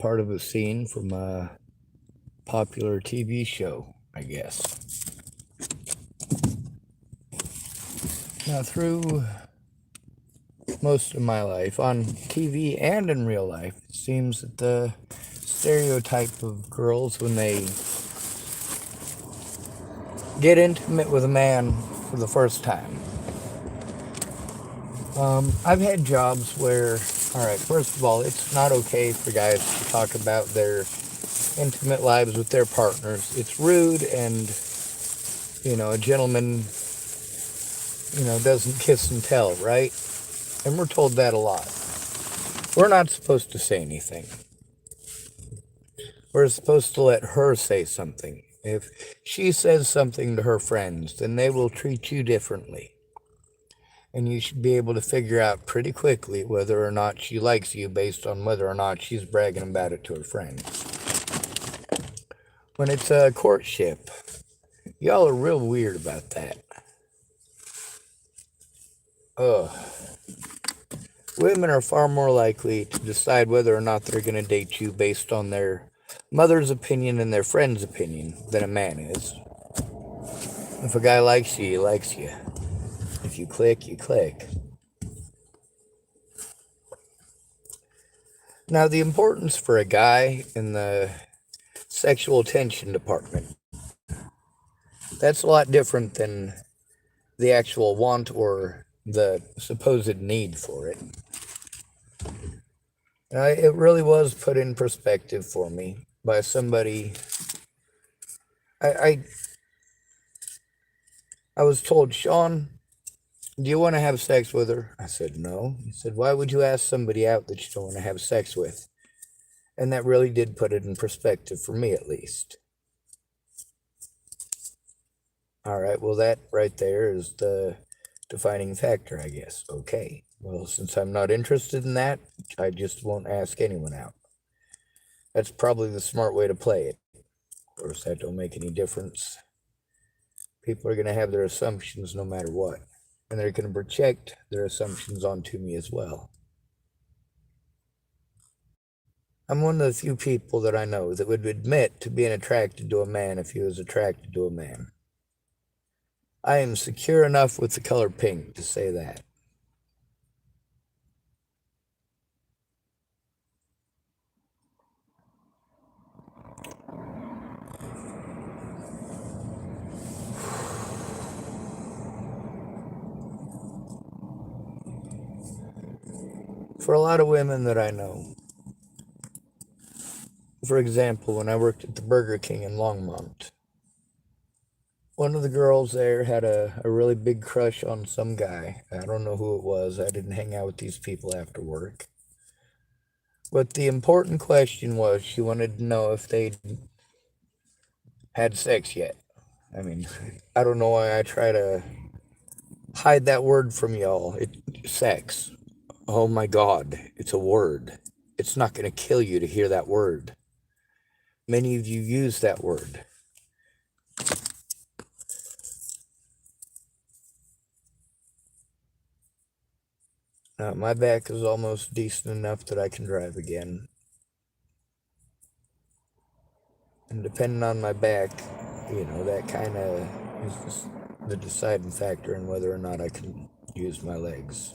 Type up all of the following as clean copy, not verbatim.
part of a scene from a popular TV show, I guess. Now, through most of my life, on TV and in real life, it seems that the stereotype of girls when they get intimate with a man for the first time. I've had jobs where, all right, first of all, it's not okay for guys to talk about their intimate lives with their partners. It's rude, and, a gentleman, doesn't kiss and tell, right? And we're told that a lot. We're not supposed to say anything. We're supposed to let her say something. If she says something to her friends, then they will treat you differently. And you should be able to figure out pretty quickly whether or not she likes you based on whether or not she's bragging about it to her friends. When it's a courtship, y'all are real weird about that. Ugh. Women are far more likely to decide whether or not they're going to date you based on their mother's opinion and their friend's opinion than a man is. If a guy likes you, he likes you. If you click, you click. Now, the importance for a guy in the sexual attention department, that's a lot different than the actual want or the supposed need for it. It really was put in perspective for me by somebody. I was told, Sean, do you want to have sex with her? I said, no. He said, why would you ask somebody out that you don't want to have sex with? And that really did put it in perspective for me, at least. All right, well, that right there is the defining factor, I guess. Okay, well, since I'm not interested in that, I just won't ask anyone out. That's probably the smart way to play it. Of course, that don't make any difference. People are going to have their assumptions no matter what. And they're going to project their assumptions onto me as well. I'm one of the few people that I know that would admit to being attracted to a man if he was attracted to a man. I am secure enough with the color pink to say that. For a lot of women that I know, for example, when I worked at the Burger King in Longmont, one of the girls there had a really big crush on some guy. I don't know who it was. I didn't hang out with these people after work. But the important question was she wanted to know if they'd had sex yet. I mean, I don't know why I try to hide that word from y'all. Sex. Oh my God, it's a word. It's not going to kill you to hear that word. Many of you use that word. My back is almost decent enough that I can drive again. And depending on my back, that kind of is the deciding factor in whether or not I can use my legs.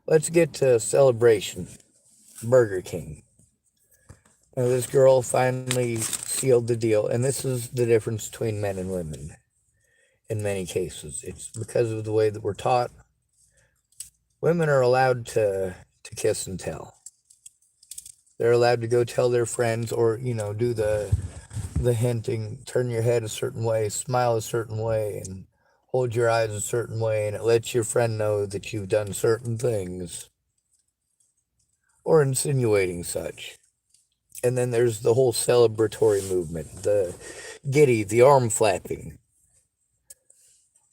Let's get to celebration. Burger King. Now, this girl finally sealed the deal, and this is the difference between men and women in many cases. It's because of the way that we're taught. Women are allowed to kiss and tell. They're allowed to go tell their friends or, do the hinting, turn your head a certain way, smile a certain way, and hold your eyes a certain way, and it lets your friend know that you've done certain things. Or insinuating such. And then there's the whole celebratory movement, the giddy, the arm flapping.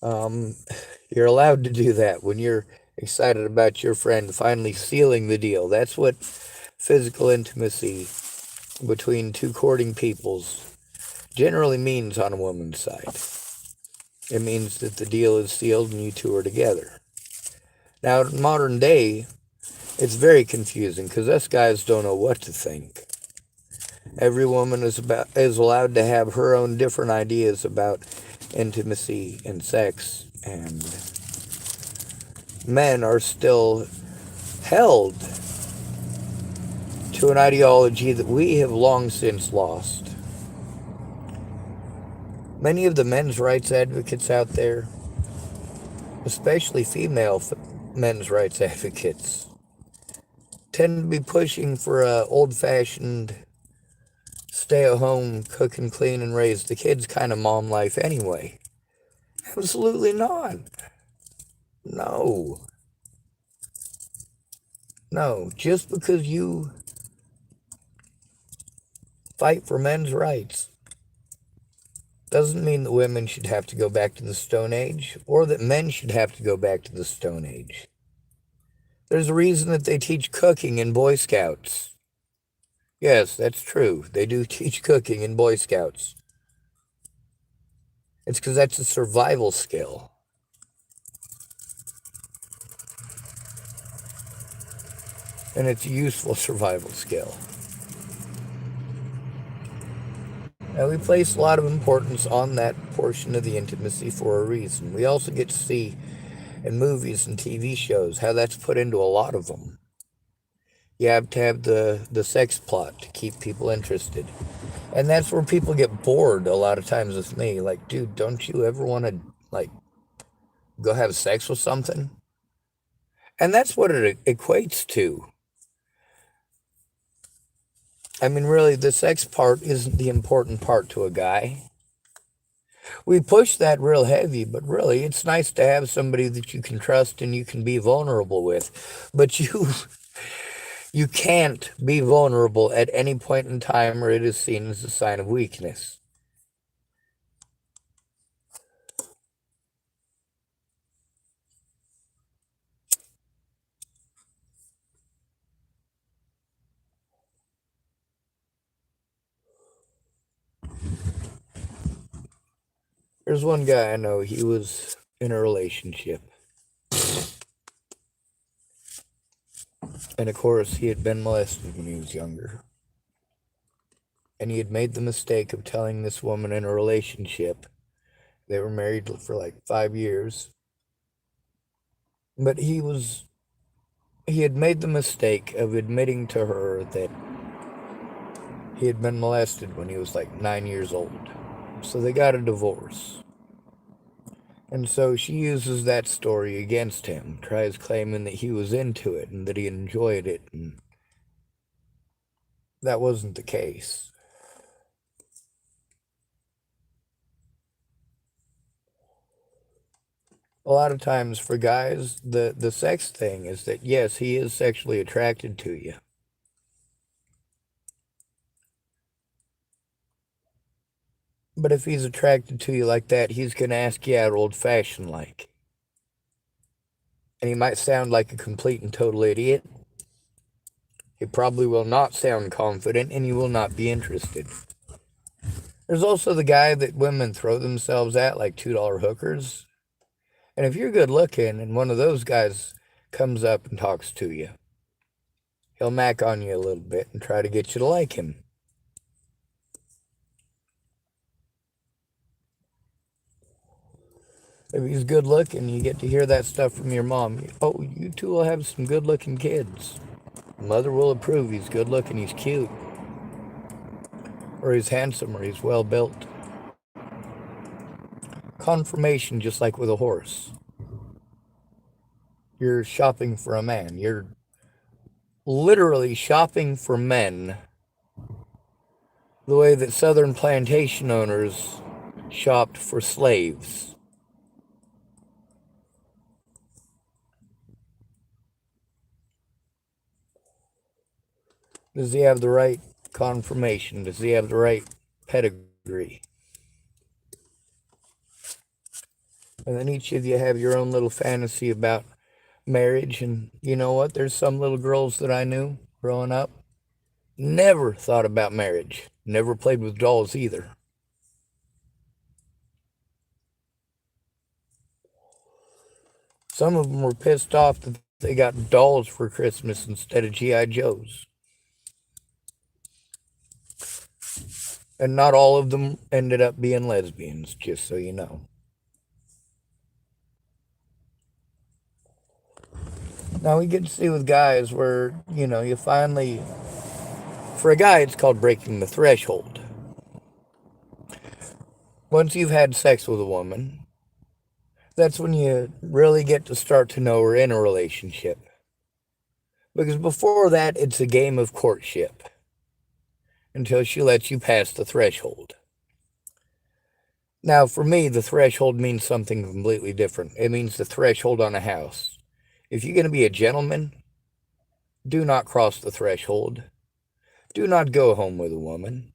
You're allowed to do that when you're excited about your friend finally sealing the deal. That's what physical intimacy between two courting peoples generally means on a woman's side. It means that the deal is sealed and you two are together. Now, in modern day, It's very confusing because us guys don't know what to think. Every woman is allowed to have her own different ideas about intimacy and sex, and men are still held to an ideology that we have long since lost. Many of the men's rights advocates out there, especially female men's rights advocates, tend to be pushing for a old-fashioned stay-at-home, cook and clean and raise the kids kind of mom life anyway. Absolutely not. No. No. Just because you fight for men's rights doesn't mean that women should have to go back to the Stone Age or that men should have to go back to the Stone Age. There's a reason that they teach cooking in Boy Scouts. Yes, that's true. They do teach cooking in Boy Scouts. It's because that's a survival skill. And it's a useful survival skill. Now, we place a lot of importance on that portion of the intimacy for a reason. We also get to see in movies and TV shows how that's put into a lot of them. You have to have the sex plot to keep people interested. And that's where people get bored a lot of times with me. Like, dude, don't you ever want to, like, go have sex with something? And that's what it equates to. I mean, really, the sex part isn't the important part to a guy. We push that real heavy, but really, it's nice to have somebody that you can trust and you can be vulnerable with. But you can't be vulnerable at any point in time, or it is seen as a sign of weakness. There's one guy I know, he was in a relationship. And of course, he had been molested when he was younger. And he had made the mistake of telling this woman in a relationship. They were married for like 5 years. But he had made the mistake of admitting to her that he had been molested when he was like 9 years old. So they got a divorce. And so she uses that story against him, tries claiming that he was into it and that he enjoyed it, and that wasn't the case. A lot of times for guys, the sex thing is that, yes, he is sexually attracted to you. But if he's attracted to you like that, he's going to ask you out old-fashioned like. And he might sound like a complete and total idiot. He probably will not sound confident, and he will not be interested. There's also the guy that women throw themselves at, like $2 hookers. And if you're good looking and one of those guys comes up and talks to you, he'll mac on you a little bit and try to get you to like him. If he's good looking, you get to hear that stuff from your mom. Oh, you two will have some good looking kids. Mother will approve. He's good looking, he's cute. Or he's handsome, or he's well built. Confirmation, just like with a horse. You're shopping for a man. You're literally shopping for men the way that southern plantation owners shopped for slaves. Does he have the right confirmation? Does he have the right pedigree? And then each of you have your own little fantasy about marriage. And you know what? There's some little girls that I knew growing up never thought about marriage. Never played with dolls either. Some of them were pissed off that they got dolls for Christmas instead of G.I. Joes. And not all of them ended up being lesbians, just so you know. Now we get to see with guys where, you finally, for a guy, it's called breaking the threshold. Once you've had sex with a woman, that's when you really get to start to know her in a relationship. Because before that, it's a game of courtship until she lets you pass the threshold. Now, for me, the threshold means something completely different. It means the threshold on a house. If you're going to be a gentleman, do not cross the threshold. Do not go home with a woman.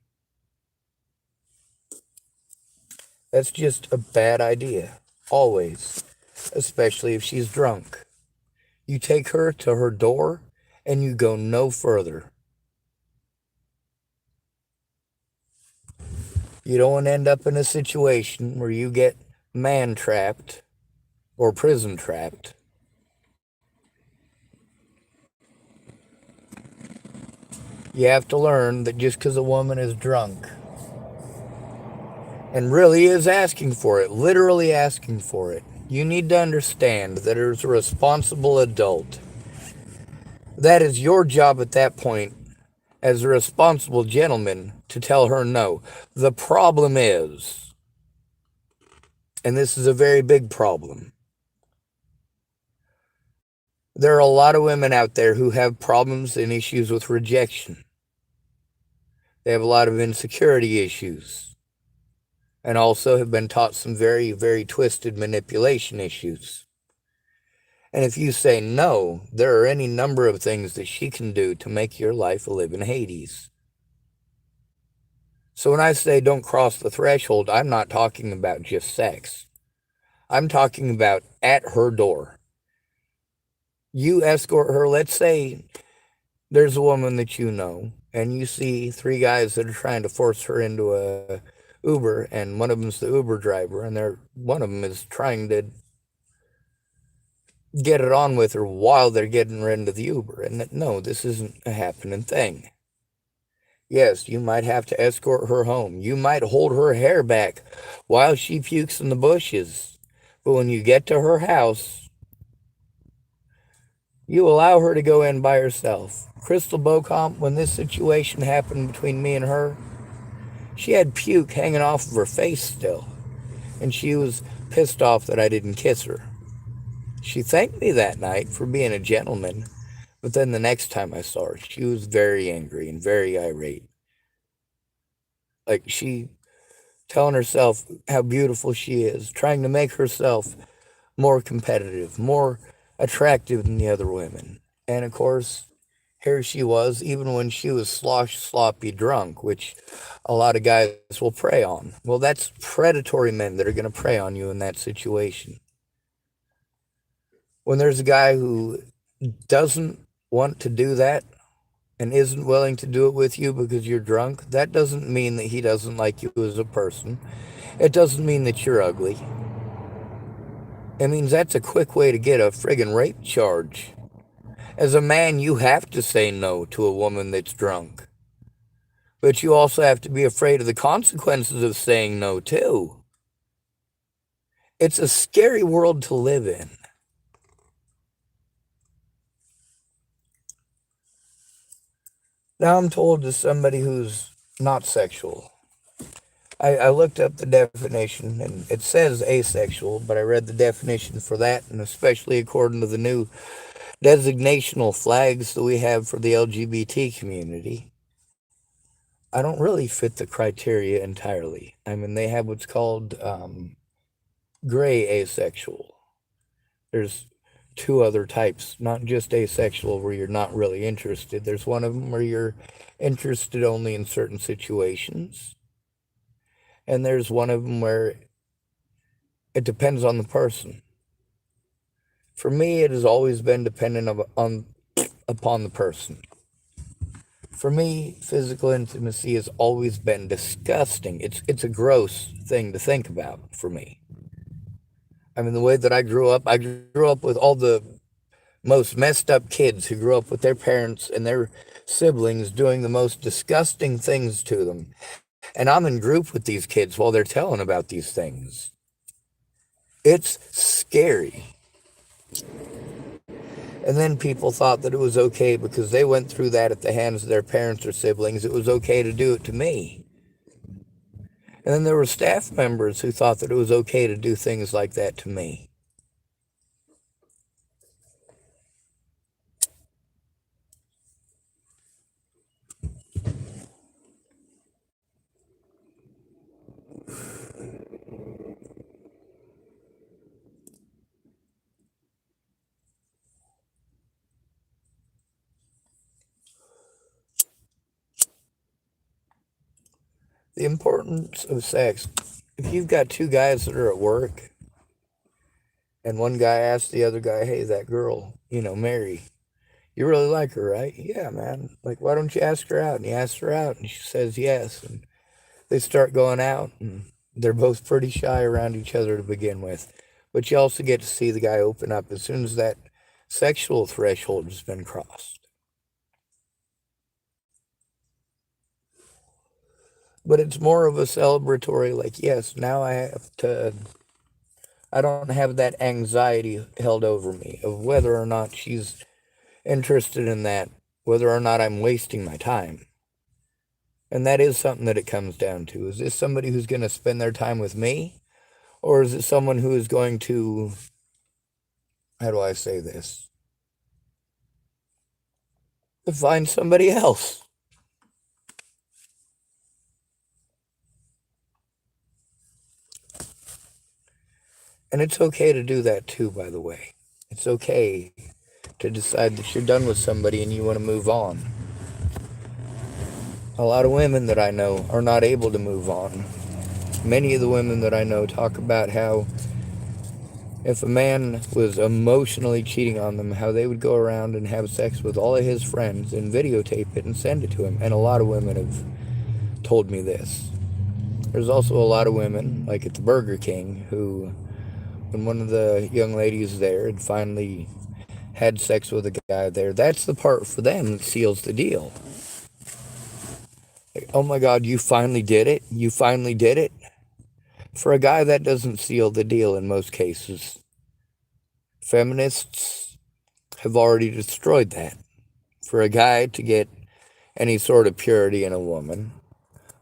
That's just a bad idea. Always. Especially if she's drunk. You take her to her door and you go no further. You don't want to end up in a situation where you get man trapped or prison trapped. You have to learn that just because a woman is drunk and really is asking for it, literally asking for it, you need to understand that as a responsible adult, that is your job at that point as a responsible gentleman to tell her no. The problem is, and this is a very big problem, there are a lot of women out there who have problems and issues with rejection. They have a lot of insecurity issues and also have been taught some very, very twisted manipulation issues. And if you say no, there are any number of things that she can do to make your life a living Hades. So when I say don't cross the threshold, I'm not talking about just sex. I'm talking about at her door. You escort her, let's say there's a woman that you know, and you see three guys that are trying to force her into a Uber, and one of them's the Uber driver, and one of them is trying to get it on with her while they're getting into the Uber. And no, this isn't a happening thing. Yes, you might have to escort her home. You might hold her hair back while she pukes in the bushes. But when you get to her house, you allow her to go in by herself. Crystal Bocomp, when this situation happened between me and her, she had puke hanging off of her face still. And she was pissed off that I didn't kiss her. She thanked me that night for being a gentleman. But then the next time I saw her, she was very angry and very irate. Like she telling herself how beautiful she is, trying to make herself more competitive, more attractive than the other women. And of course, here she was, even when she was sloppy drunk, which a lot of guys will prey on. Well, that's predatory men that are going to prey on you in that situation. When there's a guy who doesn't want to do that and isn't willing to do it with you because you're drunk, that doesn't mean that he doesn't like you as a person. It doesn't mean that you're ugly. It means that's a quick way to get a friggin' rape charge. As a man, you have to say no to a woman that's drunk. But you also have to be afraid of the consequences of saying no, too. It's a scary world to live in. Now I'm told to somebody who's not sexual. I looked up the definition, and it says asexual, but I read the definition for that, and especially according to the new designational flags that we have for the LGBT community, I don't really fit the criteria entirely. I mean, they have what's called gray asexual. There's two other types, not just asexual where you're not really interested. There's one of them where you're interested only in certain situations. And there's one of them where it depends on the person. For me, it has always been dependent upon the person. For me, physical intimacy has always been disgusting. It's a gross thing to think about for me. I mean, the way that I grew up with all the most messed up kids who grew up with their parents and their siblings doing the most disgusting things to them. And I'm in group with these kids while they're telling about these things. It's scary. And then people thought that it was okay because they went through that at the hands of their parents or siblings. It was okay to do it to me. And then there were staff members who thought that it was okay to do things like that to me. The importance of sex. If you've got two guys that are at work and one guy asks the other guy, hey, that girl, Mary, you really like her, right? Yeah, man. Like, why don't you ask her out? And he asks her out and she says yes. And they start going out and they're both pretty shy around each other to begin with. But you also get to see the guy open up as soon as that sexual threshold has been crossed. But it's more of a celebratory, like, yes, now I don't have that anxiety held over me of whether or not she's interested in that, whether or not I'm wasting my time. And that is something that it comes down to. Is this somebody who's going to spend their time with me? Or is it someone who is going to, how do I say this? To find somebody else. And it's okay to do that too, by the way. It's okay to decide that you're done with somebody and you want to move on. A lot of women that I know are not able to move on. Many of the women that I know talk about how if a man was emotionally cheating on them, how they would go around and have sex with all of his friends and videotape it and send it to him. And a lot of women have told me this. There's also a lot of women, like at the Burger King, who, when one of the young ladies there had finally had sex with a guy there, that's the part for them that seals the deal. Like, oh my God, you finally did it? You finally did it? For a guy, that doesn't seal the deal in most cases. Feminists have already destroyed that. For a guy to get any sort of purity in a woman,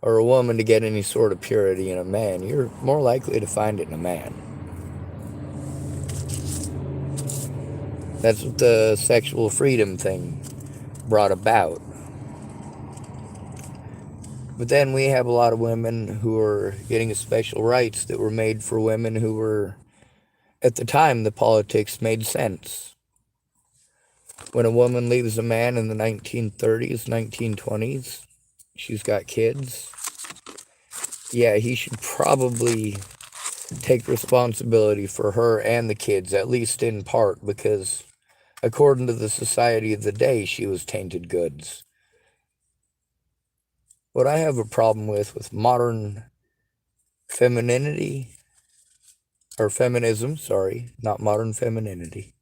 or a woman to get any sort of purity in a man, you're more likely to find it in a man. That's what the sexual freedom thing brought about. But then we have a lot of women who are getting special rights that were made for women who were, at the time, the politics made sense. When a woman leaves a man in the 1930s, 1920s, she's got kids, yeah, he should probably take responsibility for her and the kids, at least in part, because according to the society of the day, she was tainted goods. What I have a problem with modern femininity, or feminism, sorry, not modern femininity,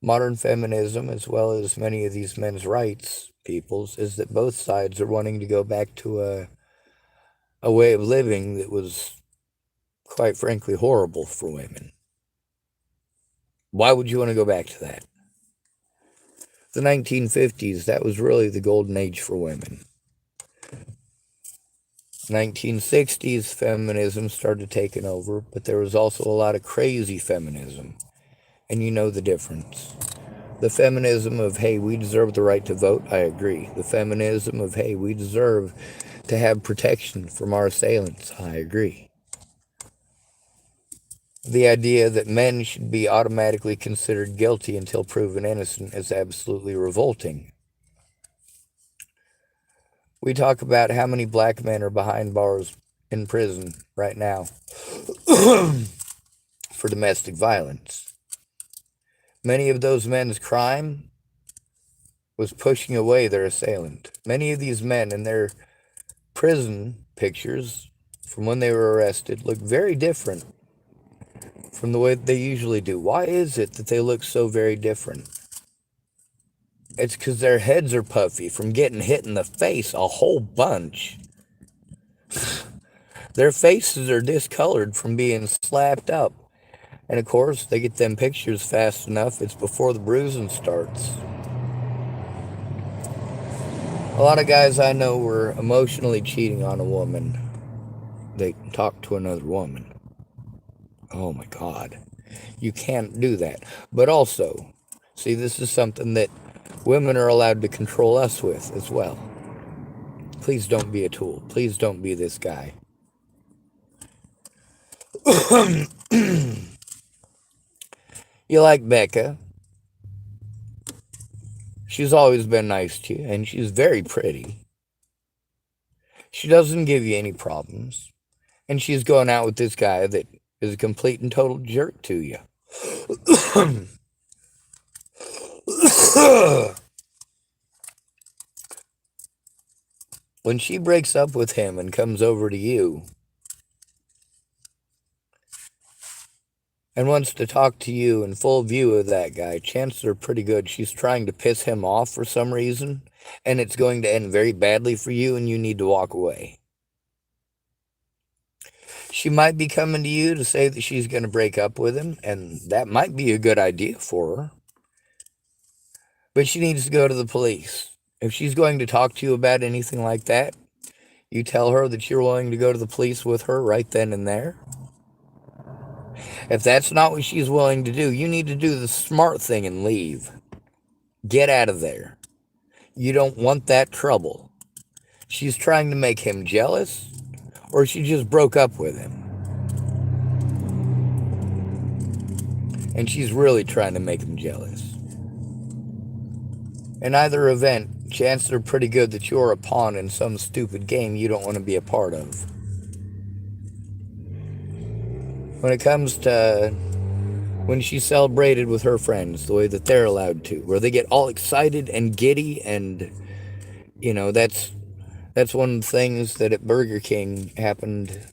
modern feminism, as well as many of these men's rights peoples, is that both sides are wanting to go back to a way of living that was, quite frankly, horrible for women. Why would you want to go back to that? The 1950s, that was really the golden age for women. 1960s, feminism started taking over, but there was also a lot of crazy feminism. And you know the difference. The feminism of, hey, we deserve the right to vote, I agree. The feminism of, hey, we deserve to have protection from our assailants, I agree. The idea that men should be automatically considered guilty until proven innocent is absolutely revolting. We talk about how many black men are behind bars in prison right now for domestic violence. Many of those men's crime was pushing away their assailant. Many of these men in their prison pictures from when they were arrested look very different from the way they usually do. Why is it that they look so very different? It's because their heads are puffy from getting hit in the face a whole bunch. Their faces are discolored from being slapped up. And of course, they get them pictures fast enough, it's before the bruising starts. A lot of guys I know were emotionally cheating on a woman. They talked to another woman. Oh my God. You can't do that. But also, see, this is something that women are allowed to control us with as well. Please don't be a tool. Please don't be this guy. You like Becca. She's always been nice to you, and she's very pretty. She doesn't give you any problems. And she's going out with this guy that is a complete and total jerk to you. When she breaks up with him and comes over to you and wants to talk to you in full view of that guy, chances are pretty good she's trying to piss him off for some reason, and it's going to end very badly for you, and you need to walk away. She might be coming to you to say that she's going to break up with him, and that might be a good idea for her. But she needs to go to the police. If she's going to talk to you about anything like that, you tell her that you're willing to go to the police with her right then and there. If that's not what she's willing to do, you need to do the smart thing and leave. Get out of there. You don't want that trouble. She's trying to make him jealous, or she just broke up with him. And she's really trying to make him jealous. In either event, chances are pretty good that you're a pawn in some stupid game you don't want to be a part of. When it comes to when she celebrated with her friends the way that they're allowed to, where they get all excited and giddy, and that's one of the things that at Burger King happened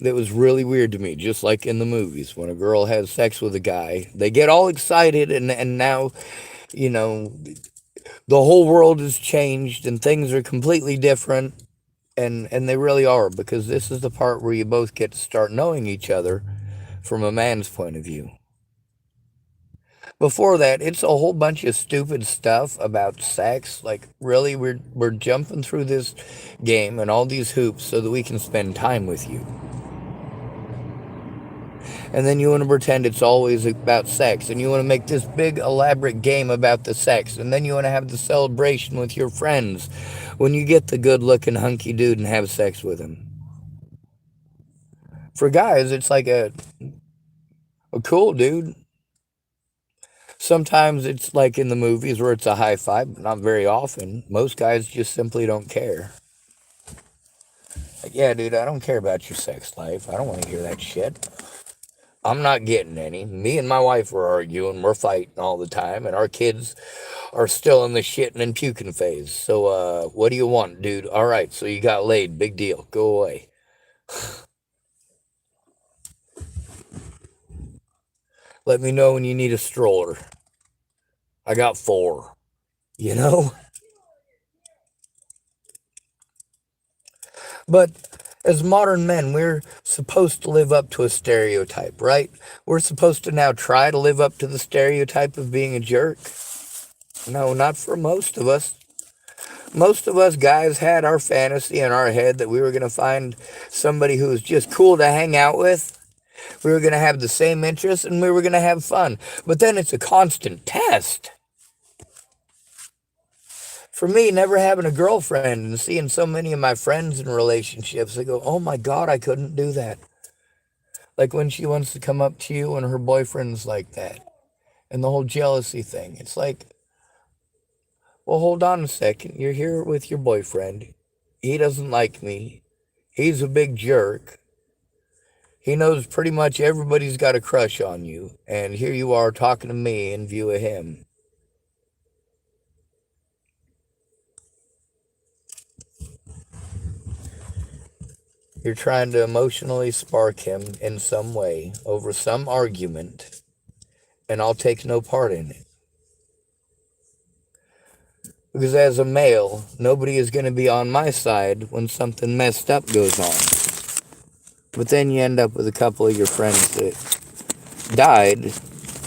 that was really weird to me. Just like in the movies, when a girl has sex with a guy, they get all excited, and now the whole world has changed and things are completely different, and they really are, because this is the part where you both get to start knowing each other from a man's point of view. Before that, it's a whole bunch of stupid stuff about sex. Like, really, we're jumping through this game and all these hoops so that we can spend time with you. And then you want to pretend it's always about sex, and you want to make this big elaborate game about the sex, and then you want to have the celebration with your friends when you get the good looking hunky dude and have sex with him. For guys, it's like a cool dude. Sometimes it's like in the movies where it's a high five, but not very often. Most guys just simply don't care. Like, yeah, dude, I don't care about your sex life. I don't want to hear that shit. I'm not getting any. Me and my wife are arguing. We're fighting all the time, and our kids are still in the shitting and puking phase. So, what do you want, dude? All right, so you got laid. Big deal. Go away. Let me know when you need a stroller. I got 4. You know? But as modern men, we're supposed to live up to a stereotype, right? We're supposed to now try to live up to the stereotype of being a jerk. No, not for most of us. Most of us guys had our fantasy in our head that we were going to find somebody who was just cool to hang out with. We were going to have the same interests, and we were going to have fun. But then it's a constant test. For me, never having a girlfriend and seeing so many of my friends in relationships, I go, oh my God, I couldn't do that. Like when she wants to come up to you and her boyfriend's like that. And the whole jealousy thing. It's like, well, hold on a second. You're here with your boyfriend. He doesn't like me. He's a big jerk. He knows pretty much everybody's got a crush on you. And here you are talking to me in view of him. You're trying to emotionally spark him in some way over some argument, and I'll take no part in it. Because as a male, nobody is going to be on my side when something messed up goes on. But then you end up with a couple of your friends that died,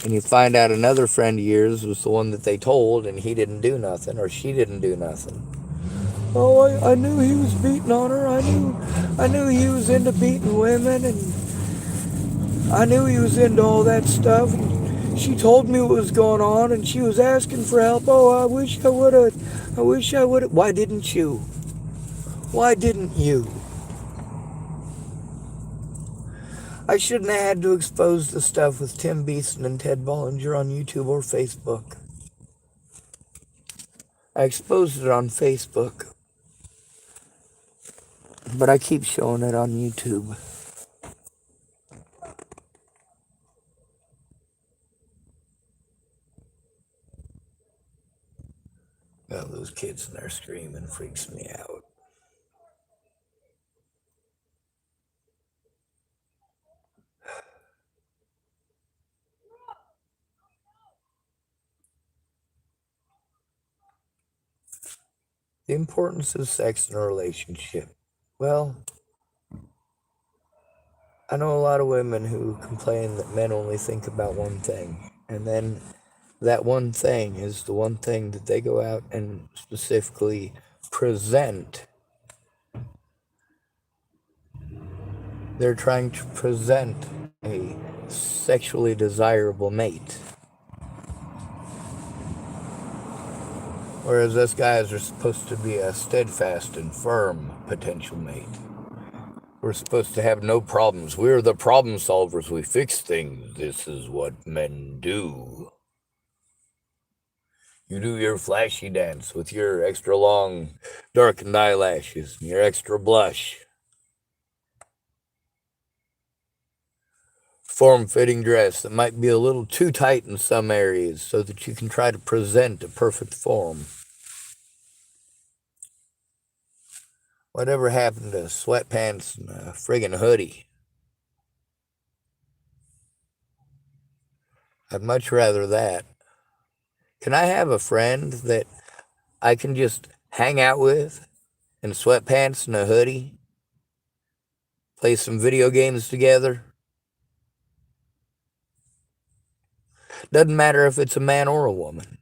and you find out another friend of yours was the one that they told, and he didn't do nothing, or she didn't do nothing. Oh, I knew he was beating on her. I knew he was into beating women, and I knew he was into all that stuff. And she told me what was going on, and she was asking for help. Oh, I wish I would have. I wish I would have. Why didn't you? Why didn't you? I shouldn't have had to expose the stuff with Tim Beeson and Ted Bollinger on YouTube or Facebook. I exposed it on Facebook, but I keep showing it on YouTube. Oh, those kids in there screaming freaks me out. The importance of sex in a relationship. Well, I know a lot of women who complain that men only think about one thing, and then that one thing is the one thing that they go out and specifically present. They're trying to present a sexually desirable mate. Whereas us guys are supposed to be a steadfast and firm potential mate. We're supposed to have no problems. We're the problem solvers. We fix things. This is what men do. You do your flashy dance with your extra long darkened eyelashes and your extra blush. Form-fitting dress that might be a little too tight in some areas so that you can try to present a perfect form. Whatever happened to sweatpants and a friggin' hoodie? I'd much rather that. Can I have a friend that I can just hang out with in sweatpants and a hoodie? Play some video games together? Doesn't matter if it's a man or a woman.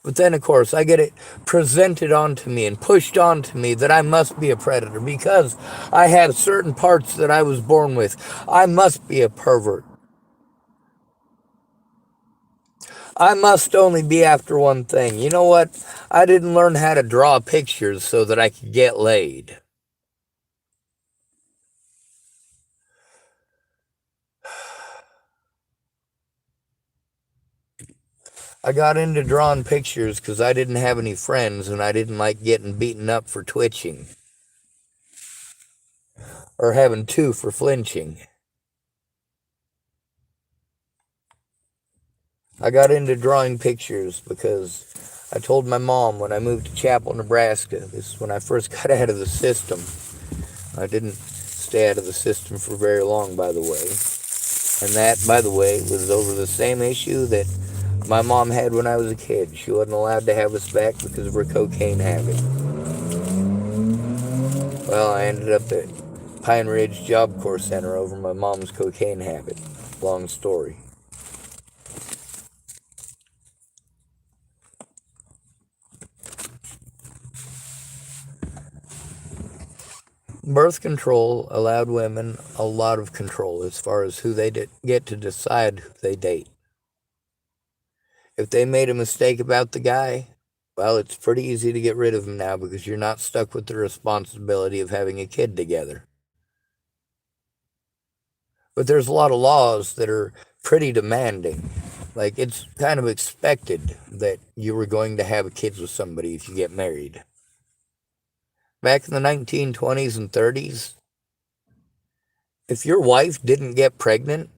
But then, of course, I get it presented onto me and pushed onto me that I must be a predator because I have certain parts that I was born with. I must be a pervert. I must only be after one thing. You know what? I didn't learn how to draw pictures so that I could get laid. I got into drawing pictures because I didn't have any friends and I didn't like getting beaten up for twitching or having two for flinching. I got into drawing pictures because I told my mom when I moved to Chapel, Nebraska, this is when I first got out of the system. I didn't stay out of the system for very long, by the way. And that, by the way, was over the same issue that my mom had when I was a kid. She wasn't allowed to have us back because of her cocaine habit. Well, I ended up at Pine Ridge Job Corps Center over my mom's cocaine habit. Long story. Birth control allowed women a lot of control as far as who they get to decide who they date. If they made a mistake about the guy, well, it's pretty easy to get rid of him now because you're not stuck with the responsibility of having a kid together. But there's a lot of laws that are pretty demanding. Like, it's kind of expected that you were going to have kids with somebody if you get married. Back in the 1920s and 30s, if your wife didn't get pregnant,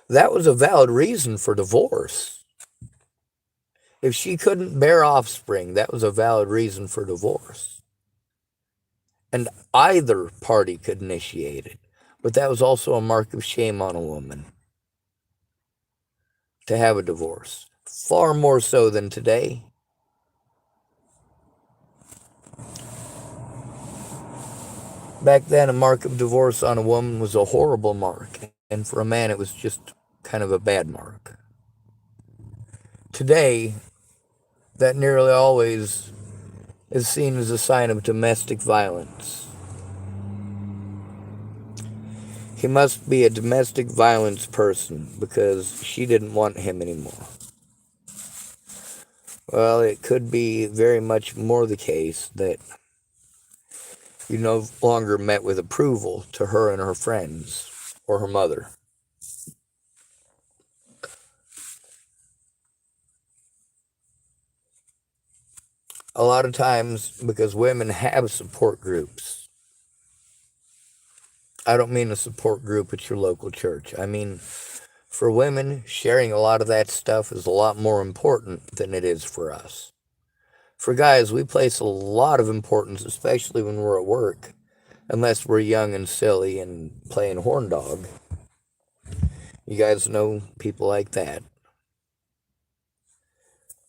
that was a valid reason for divorce. If she couldn't bear offspring, that was a valid reason for divorce. And either party could initiate it. But that was also a mark of shame on a woman to have a divorce. far more so than today. Back then, a mark of divorce on a woman was a horrible mark, and for a man, it was just kind of a bad mark. Today, that nearly always is seen as a sign of domestic violence. He must be a domestic violence person because she didn't want him anymore. Well, it could be very much more the case that you no longer met with approval to her and her friends or her mother. A lot of times, because women have support groups, I don't mean a support group at your local church. I mean, for women, sharing a lot of that stuff is a lot more important than it is for us. For guys, we place a lot of importance, especially when we're at work, unless we're young and silly and playing horn dog. You guys know people like that.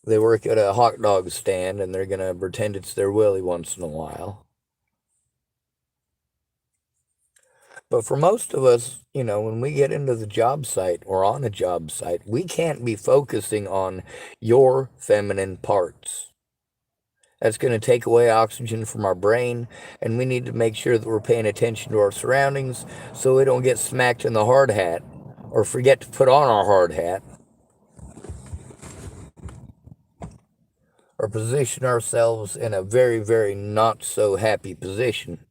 They work at a hot dog stand and they're going to pretend it's their Willie once in a while. But for most of us, when we get into the job site or on a job site, we can't be focusing on your feminine parts. That's going to take away oxygen from our brain, and we need to make sure that we're paying attention to our surroundings so we don't get smacked in the hard hat or forget to put on our hard hat or position ourselves in a very, very not so happy position.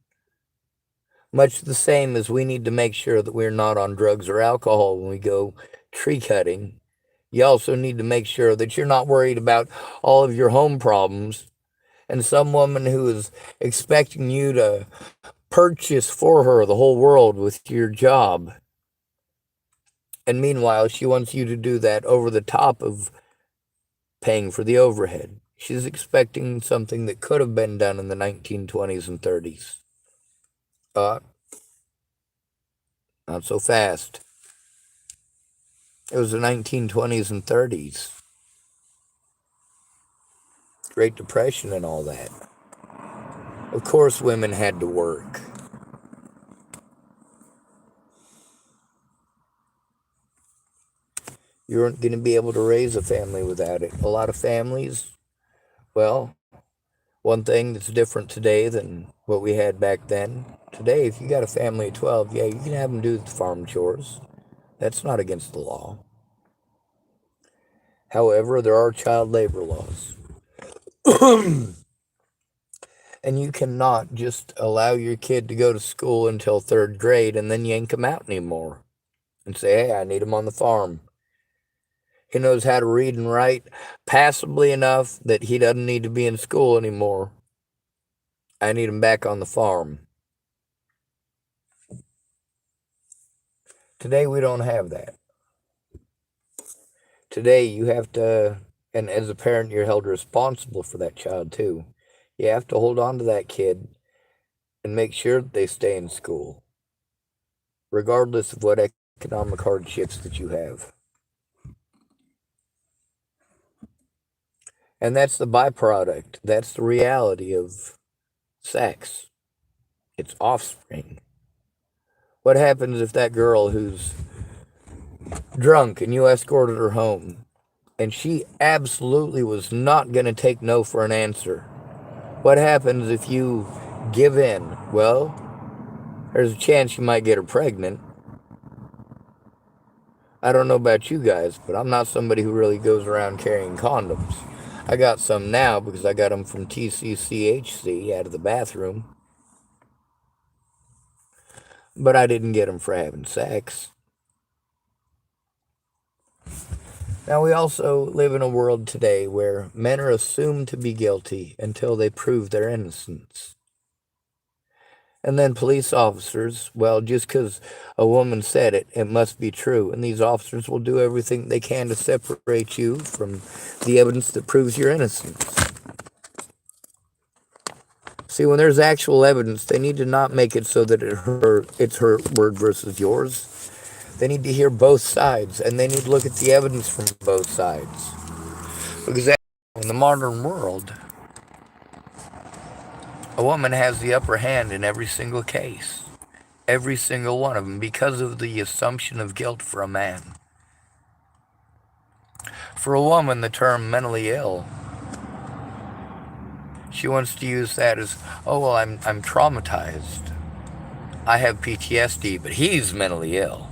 Much the same as we need to make sure that we're not on drugs or alcohol when we go tree cutting. You also need to make sure that you're not worried about all of your home problems and some woman who is expecting you to purchase for her the whole world with your job. And meanwhile, she wants you to do that over the top of paying for the overhead. She's expecting something that could have been done in the 1920s and 30s. Not so fast. It was the 1920s and 30s. Great Depression and all that. Of course, women had to work. You weren't going to be able to raise a family without it. A lot of families, well, one thing that's different today than what we had back then. Today, if you got a family of 12, yeah, you can have them do the farm chores. That's not against the law. However, there are child labor laws. And you cannot just allow your kid to go to school until 3rd grade and then yank him out anymore and say, hey, I need him on the farm. He knows how to read and write passably enough that he doesn't need to be in school anymore. I need him back on the farm. Today, we don't have that. Today, you have to, and as a parent, you're held responsible for that child too. You have to hold on to that kid and make sure that they stay in school, regardless of what economic hardships that you have. And that's the byproduct. That's the reality of sex. It's offspring. What happens if that girl who's drunk and you escorted her home and she absolutely was not going to take no for an answer? What happens if you give in? Well, there's a chance you might get her pregnant. I don't know about you guys, but I'm not somebody who really goes around carrying condoms. I got some now because I got them from TCCHC out of the bathroom. But I didn't get them for having sex. Now, we also live in a world today where men are assumed to be guilty until they prove their innocence. And then police officers, well, just because a woman said it, it must be true. And these officers will do everything they can to separate you from the evidence that proves your innocence. See, when there's actual evidence, they need to not make it so that it's her word versus yours. They need to hear both sides, and they need to look at the evidence from both sides. Because in the modern world, a woman has the upper hand in every single case. Every single one of them, because of the assumption of guilt for a man. For a woman, the term mentally ill, she wants to use that as, oh, well, I'm traumatized. I have PTSD, but he's mentally ill.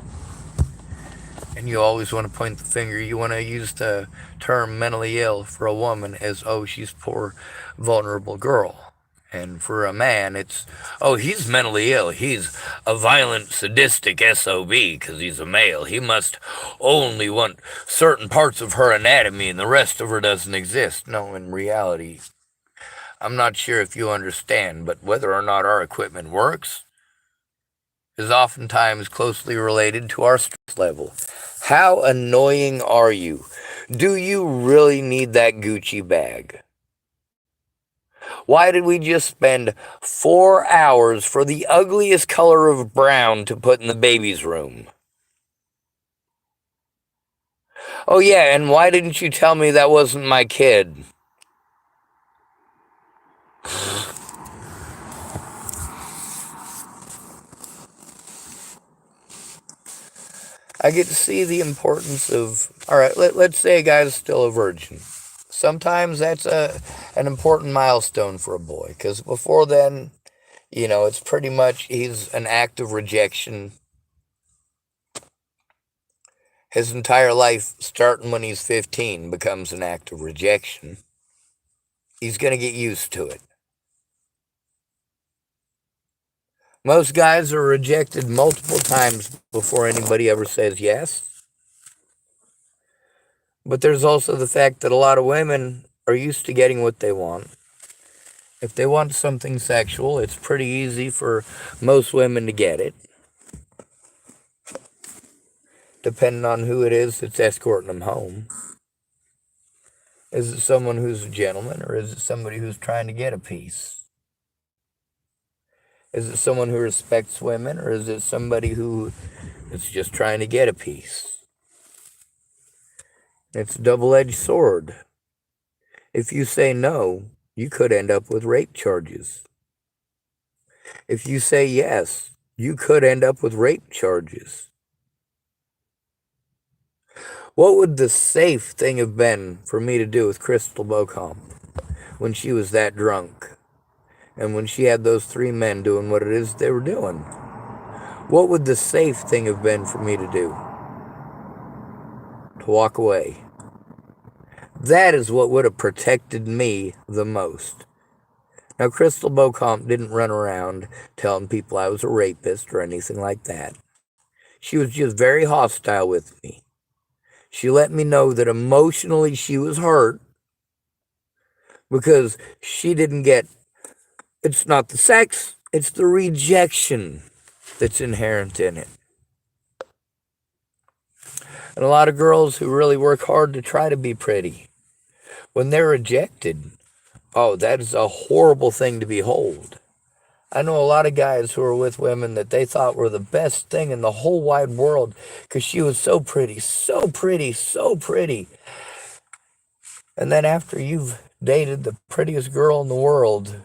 And you always want to point the finger. You want to use the term mentally ill for a woman as, oh, she's a poor, vulnerable girl. And for a man, it's, oh, he's mentally ill. He's a violent, sadistic SOB because he's a male. He must only want certain parts of her anatomy and the rest of her doesn't exist. No, in reality, I'm not sure if you understand, but whether or not our equipment works is oftentimes closely related to our stress level. How annoying are you? Do you really need that Gucci bag? Why did we just spend 4 hours for the ugliest color of brown to put in the baby's room? Oh yeah, and why didn't you tell me that wasn't my kid? I get to see the importance of, all right, let's say a guy's still a virgin. Sometimes that's an important milestone for a boy, because before then, it's pretty much he's an act of rejection. His entire life, starting when he's 15, becomes an act of rejection. He's going to get used to it. Most guys are rejected multiple times before anybody ever says yes. But there's also the fact that a lot of women are used to getting what they want. If they want something sexual, it's pretty easy for most women to get it, depending on who it is that's escorting them home. Is it someone who's a gentleman, or is it somebody who's trying to get a piece? Is it someone who respects women, or is it somebody who is just trying to get a piece? It's a double-edged sword. If you say no, you could end up with rape charges. If you say yes, you could end up with rape charges. What would the safe thing have been for me to do with Crystal Beauchamp when she was that drunk? And when she had those 3 men doing what it is they were doing? What would the safe thing have been for me to do? To walk away. That is what would have protected me the most. Now, Crystal Beauchamp didn't run around telling people I was a rapist or anything like that. She was just very hostile with me. She let me know that emotionally she was hurt because she didn't get, it's not the sex, it's the rejection that's inherent in it. And a lot of girls who really work hard to try to be pretty, when they're rejected, oh, that is a horrible thing to behold. I know a lot of guys who are with women that they thought were the best thing in the whole wide world because she was so pretty, so pretty, so pretty. And then after you've dated the prettiest girl in the world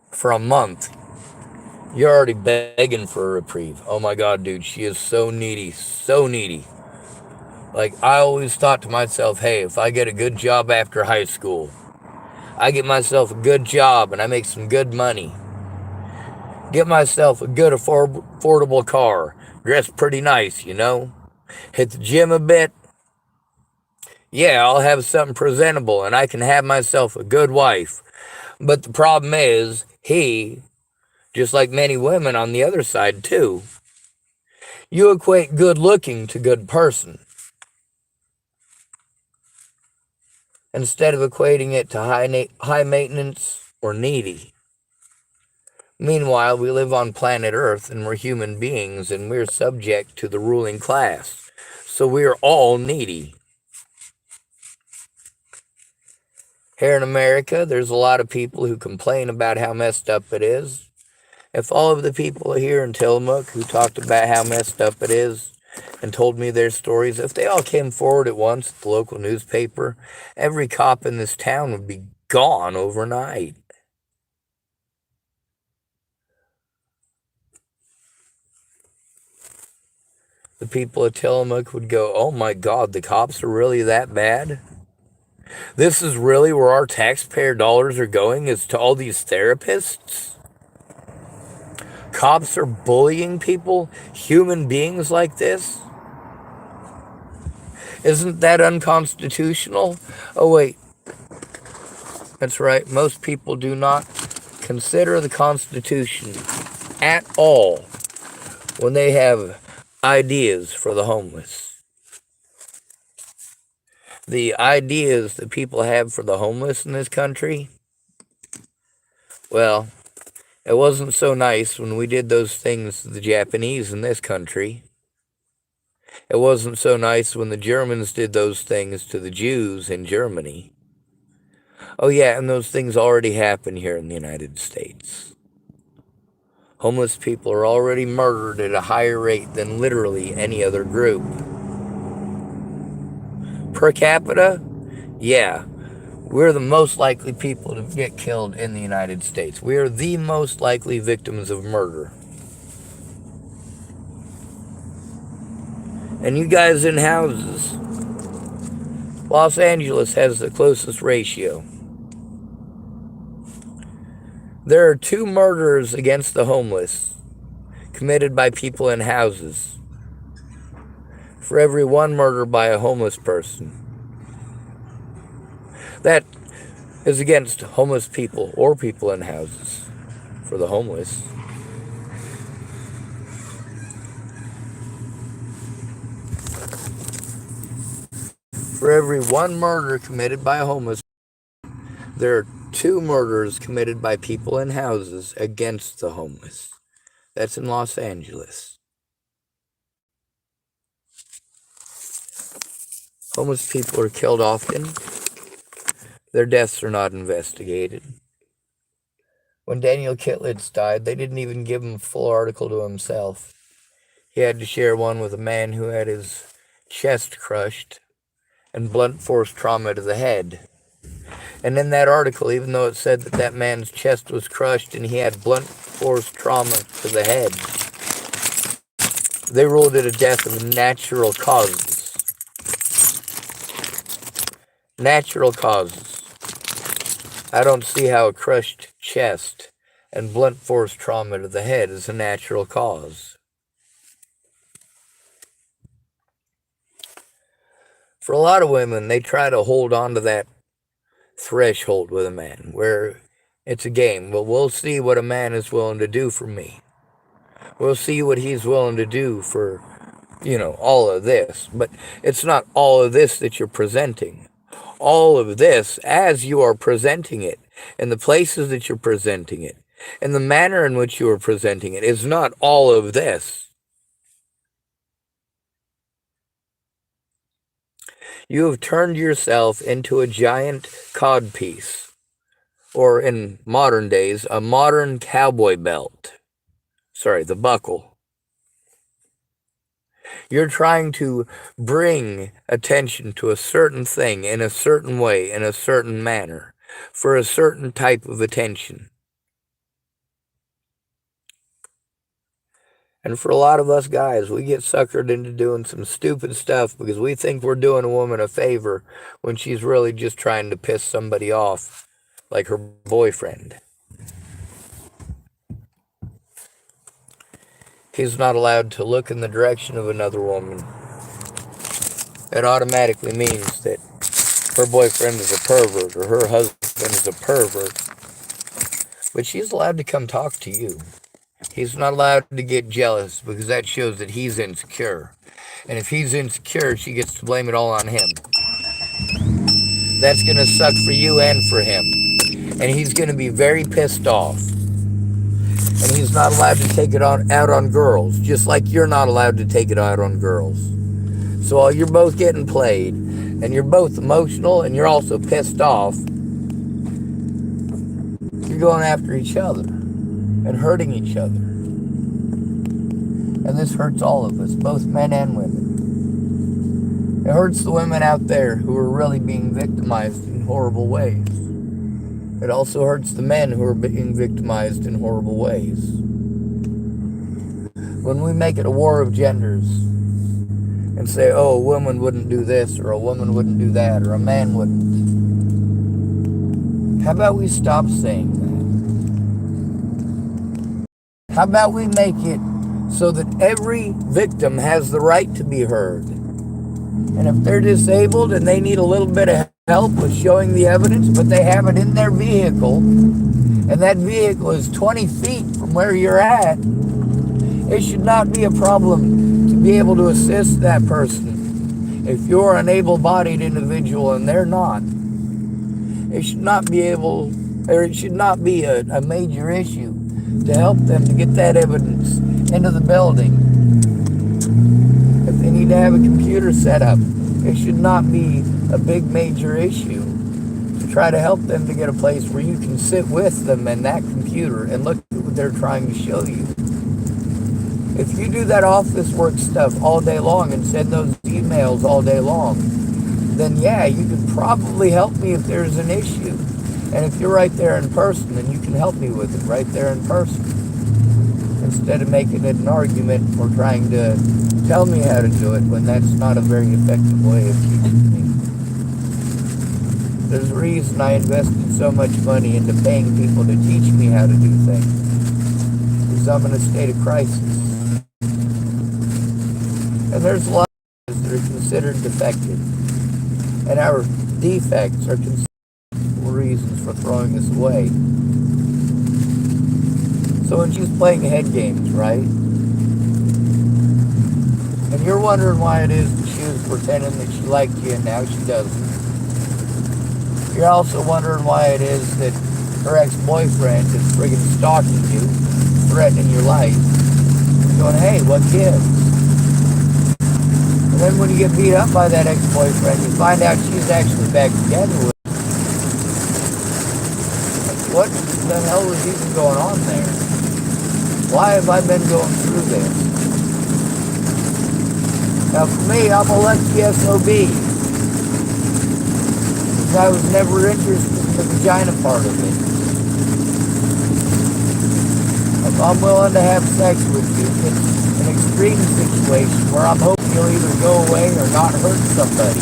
for a month, you're already begging for a reprieve. Oh my God, dude, she is so needy, so needy. Like, I always thought to myself, hey, if I get a good job after high school, I get myself a good job and I make some good money, get myself a good affordable car, dress pretty nice, hit the gym a bit, yeah, I'll have something presentable and I can have myself a good wife. But the problem is, he, just like many women on the other side too, you equate good looking to good person, instead of equating it to high maintenance or needy. Meanwhile, we live on planet Earth and we're human beings and we're subject to the ruling class. So we're all needy. Here in America, there's a lot of people who complain about how messed up it is. If all of the people here in Tillamook who talked about how messed up it is and told me their stories, if they all came forward at once at the local newspaper, every cop in this town would be gone overnight. The people at Tillamook would go, oh my God, the cops are really that bad? This is really where our taxpayer dollars are going, is to all these therapists? Cops are bullying people, human beings like this? Isn't that unconstitutional? Oh wait, that's right, most people do not consider the Constitution at all when they have ideas for the homeless. The ideas that people have for the homeless in this country, well, it wasn't so nice when we did those things to the Japanese in this country. It wasn't so nice when the Germans did those things to the Jews in Germany. Oh yeah, and those things already happen here in the United States. Homeless people are already murdered at a higher rate than literally any other group. Per capita, yeah, we're the most likely people to get killed in the United States. We are the most likely victims of murder. And you guys in houses, Los Angeles has the closest ratio. There are 2 murders against the homeless committed by people in houses for every 1 murder by a homeless person. That is against homeless people or people in houses for the homeless. For every 1 murder committed by a homeless, there are 2 murders committed by people in houses against the homeless. That's in Los Angeles. Homeless people are killed often. Their deaths are not investigated. When Daniel Kitlitz died, they didn't even give him a full article to himself. He had to share one with a man who had his chest crushed and blunt force trauma to the head. And in that article, even though it said that that man's chest was crushed and he had blunt force trauma to the head, they ruled it a death of natural causes. Natural causes. I don't see how a crushed chest and blunt force trauma to the head is a natural cause. For a lot of women, they try to hold on to that threshold with a man where it's a game. Well, we'll see what a man is willing to do for me. We'll see what he's willing to do for, all of this. But it's not all of this that you're presenting. All of this, as you are presenting it, and the places that you're presenting it, and the manner in which you are presenting it, is not all of this. You have turned yourself into a giant codpiece, or in modern days, a modern cowboy belt. Sorry, the buckle. You're trying to bring attention to a certain thing in a certain way, in a certain manner, for a certain type of attention. And for a lot of us guys, we get suckered into doing some stupid stuff because we think we're doing a woman a favor when she's really just trying to piss somebody off, like her boyfriend. He's not allowed to look in the direction of another woman. It automatically means that her boyfriend is a pervert or her husband is a pervert. But she's allowed to come talk to you. He's not allowed to get jealous because that shows that he's insecure. And if he's insecure, she gets to blame it all on him. That's going to suck for you and for him. And he's going to be very pissed off. And he's not allowed to take it out on girls, just like you're not allowed to take it out on girls. So while you're both getting played, and you're both emotional, and you're also pissed off, you're going after each other and hurting each other. And this hurts all of us, both men and women. It hurts the women out there who are really being victimized in horrible ways. It also hurts the men who are being victimized in horrible ways. When we make it a war of genders and say, oh, a woman wouldn't do this, or a woman wouldn't do that, or a man wouldn't, how about we stop saying that? How about we make it so that every victim has the right to be heard? And if they're disabled and they need a little bit of help with showing the evidence, but they have it in their vehicle, and that vehicle is 20 feet from where you're at, it should not be a problem to be able to assist that person. If you're an able-bodied individual and they're not, it should not be a major issue to help them to get that evidence into the building. If they need to have a computer set up, it should not be a big major issue to try to help them to get a place where you can sit with them and that computer and look at what they're trying to show you. If you do that office work stuff all day long and send those emails all day long, then yeah, you could probably help me if there's an issue. And if you're right there in person, then you can help me with it right there in person. Instead of making it an argument or trying to tell me how to do it when that's not a very effective way of teaching me. There's a reason I invested so much money into paying people to teach me how to do things. Because I'm in a state of crisis. And there's a lot of things that are considered defective. And our defects are considered reasons for throwing us away. So when she's playing head games, right? And you're wondering why it is that she was pretending that she liked you and now she doesn't. You're also wondering why it is that her ex-boyfriend is friggin' stalking you, threatening your life, going, hey, what gives? And then when you get beat up by that ex-boyfriend, you find out she's actually back together with you. What the hell is even going on there? Why have I been going through this? Now for me, I'm a lucky SOB. Because I was never interested in the vagina part of it. If I'm willing to have sex with you, it's an extreme situation where I'm hoping you'll either go away or not hurt somebody.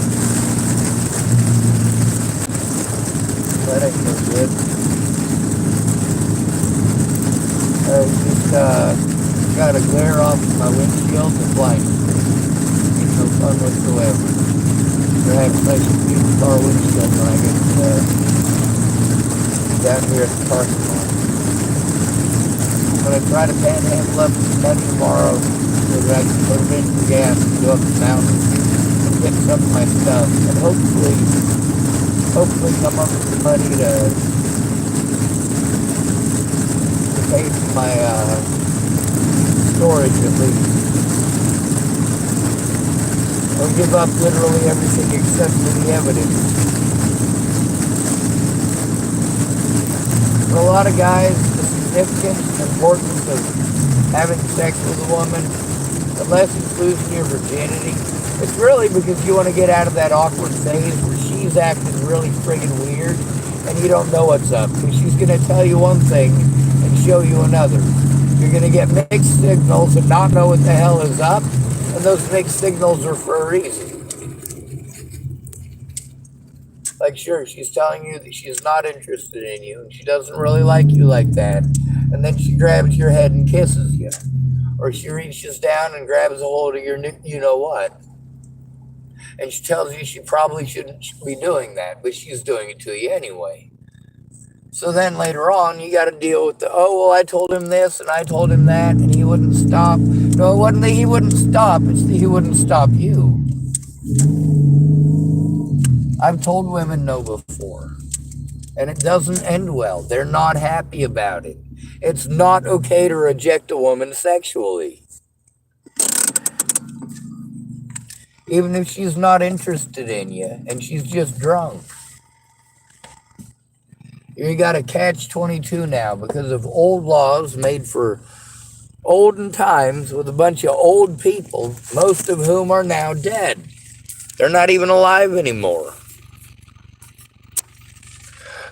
That ain't no good. Just got a glare off my windshield and blind. It's no fun whatsoever. You're having such a beautiful car windshield when I get down here at the parking lot. I'm going to try to panhandle up some money tomorrow so that I can put it in the gas and go up the mountain and get some of my stuff and hopefully come up with the money to pay for my storage at least. Or give up literally everything except for the evidence. For a lot of guys, the significance and importance of having sex with a woman, unless it's losing your virginity, it's really because you want to get out of that awkward phase where she's acting really friggin' weird and you don't know what's up. Because she's going to tell you one thing and show you another. You're going to get mixed signals and not know what the hell is up, and those mixed signals are for a reason. Like, sure, she's telling you that she's not interested in you, and she doesn't really like you like that, and then she grabs your head and kisses you. Or she reaches down and grabs a hold of your you-know-what. And she tells you she probably shouldn't be doing that, but she's doing it to you anyway. So then later on, you got to deal with well, I told him this and I told him that and he wouldn't stop. No, it wasn't that he wouldn't stop. It's that he wouldn't stop you. I've told women no before. And it doesn't end well. They're not happy about it. It's not okay to reject a woman sexually. Even if she's not interested in you and she's just drunk. You got a catch-22 now because of old laws made for olden times with a bunch of old people, most of whom are now dead. They're not even alive anymore.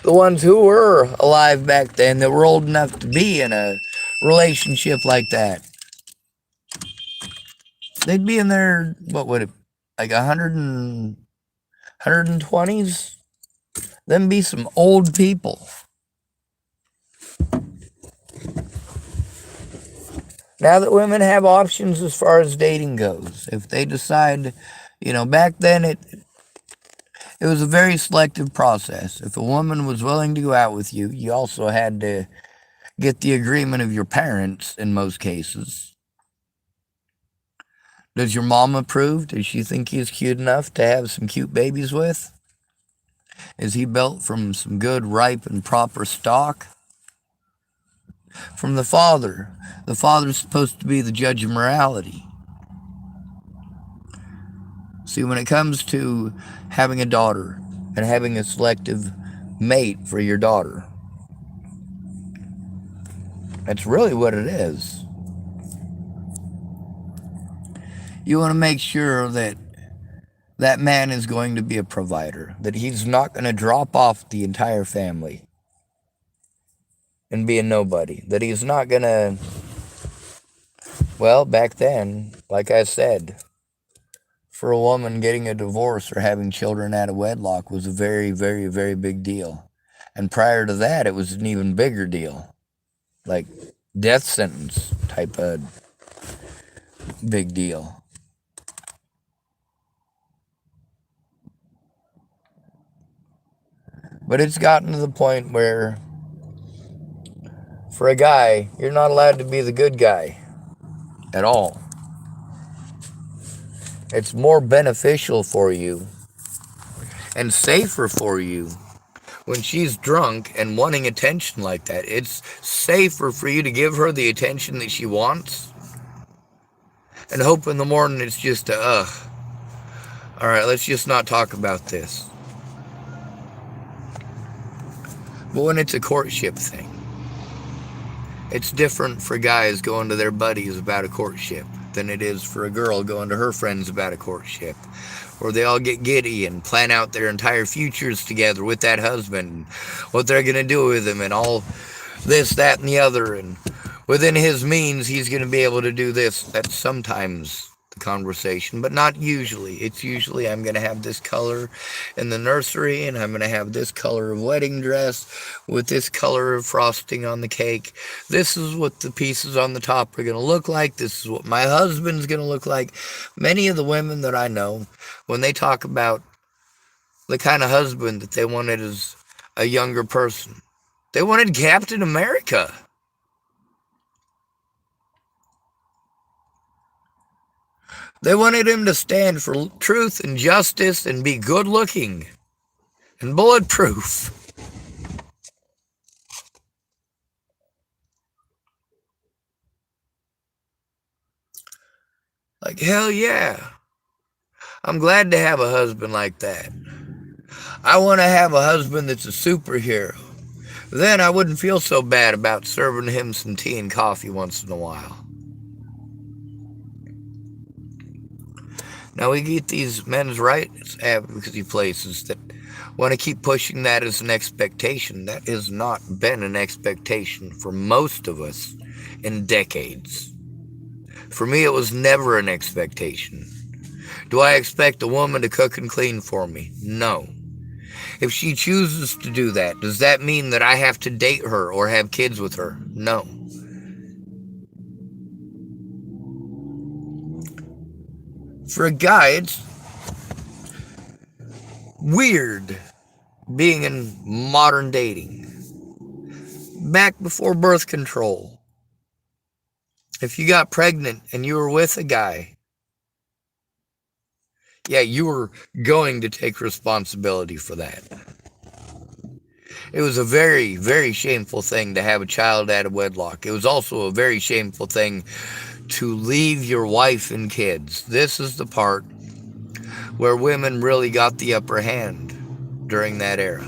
The ones who were alive back then that were old enough to be in a relationship like that, they'd be in their, what would it, like 120s? Them be some old people. Now that women have options as far as dating goes, if they decide, back then it was a very selective process. If a woman was willing to go out with you, you also had to get the agreement of your parents in most cases. Does your mom approve? Does she think he's cute enough to have some cute babies with? Is he built from some good, ripe, and proper stock? From the father. The father's supposed to be the judge of morality. See, when it comes to having a daughter and having a selective mate for your daughter, that's really what it is. You want to make sure that that man is going to be a provider, that he's not going to drop off the entire family and be a nobody, that he's not going to, well, back then, like I said, for a woman getting a divorce or having children out of wedlock was a very, very, very big deal. And prior to that, it was an even bigger deal, like death sentence type of big deal. But it's gotten to the point where, for a guy, you're not allowed to be the good guy at all. It's more beneficial for you and safer for you when she's drunk and wanting attention like that. It's safer for you to give her the attention that she wants and hope in the morning it's just all right, let's just not talk about this. But when it's a courtship thing, it's different for guys going to their buddies about a courtship than it is for a girl going to her friends about a courtship. Or they all get giddy and plan out their entire futures together with that husband, what they're going to do with him, and all this, that, and the other. And within his means, he's going to be able to do this. That's sometimes the conversation, but not usually. It's usually, I'm going to have this color in the nursery, and I'm going to have this color of wedding dress with this color of frosting on the cake. This is what the pieces on the top are going to look like. This is what my husband's going to look like. Many of the women that I know, when they talk about the kind of husband that they wanted as a younger person, they wanted Captain America. They wanted him to stand for truth and justice and be good looking and bulletproof. Like, hell yeah. I'm glad to have a husband like that. I want to have a husband that's a superhero. Then I wouldn't feel so bad about serving him some tea and coffee once in a while. Now we get these men's rights advocacy places that want to keep pushing that as an expectation. That has not been an expectation for most of us in decades. For me, it was never an expectation. Do I expect a woman to cook and clean for me? No. If she chooses to do that, does that mean that I have to date her or have kids with her? No. For a guy, it's weird being in modern dating. Back before birth control, if you got pregnant and you were with a guy, yeah, you were going to take responsibility for that. It was a very, very shameful thing to have a child out of wedlock. It was also a very shameful thing to leave your wife and kids. This is the part where women really got the upper hand during that era.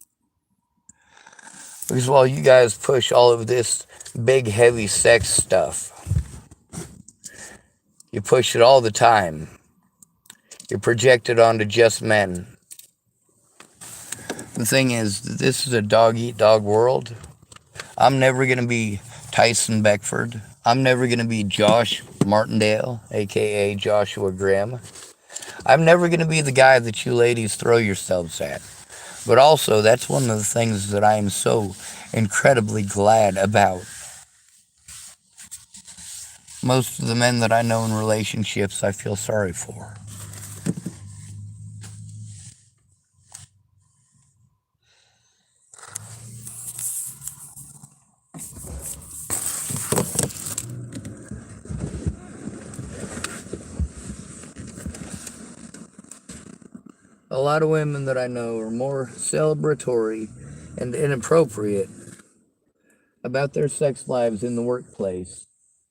Because while you guys push all of this big, heavy sex stuff, you push it all the time. You project it onto just men. The thing is, this is a dog-eat-dog world. I'm never going to be Tyson Beckford. I'm never going to be Josh Martindale, a.k.a. Joshua Grimm. I'm never going to be the guy that you ladies throw yourselves at. But also, that's one of the things that I am so incredibly glad about. Most of the men that I know in relationships, I feel sorry for. A lot of women that I know are more celebratory and inappropriate about their sex lives in the workplace